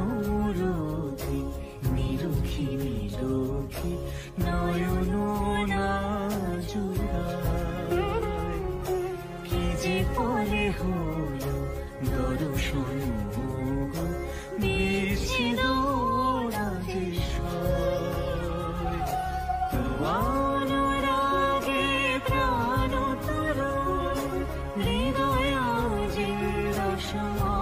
মহানুরোধী নিরুখী নিরুখী নয়ন না জুড়ায় কি যে পরে হলো দর্শন বিচ্ছেদ অনুরাগে প্রাণ তর হৃদয় যে রসমা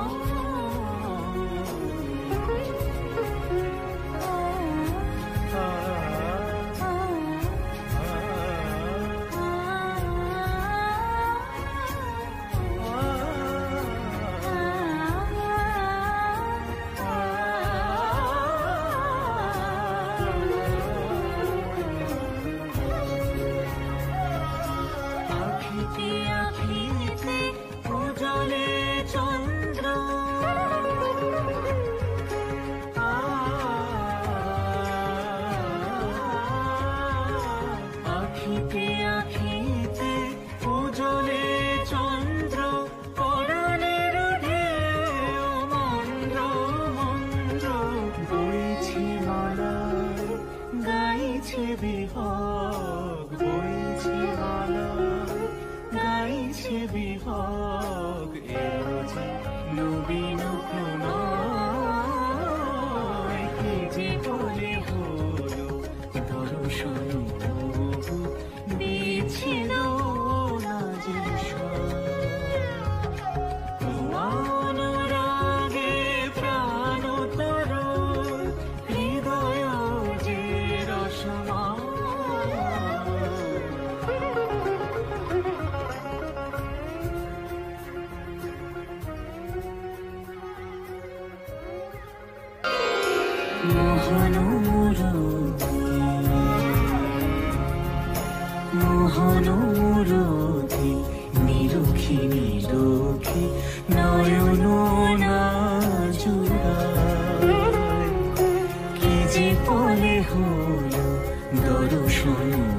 আখিতে উজ্জ্বলে চন্দ্র আখিতে আখিতে উজ্জ্বলে চন্দ্র পরাণের ঢেউ মন্দ্র মন্দ্র বইছে মালায় গাইছে বিহগ বইছে মালায় গাইছে বিহগ এলো যে নবীন প্রণয় কি যে বলে হলো দর্শন বিচ্ছেদ অনুরাগে প্রাণ তর হৃদয় যে রসমা মহানুরোধী নিরুখী নিরুখী নয়ন না জুড়ায় কি যে পলে হলো দর্শন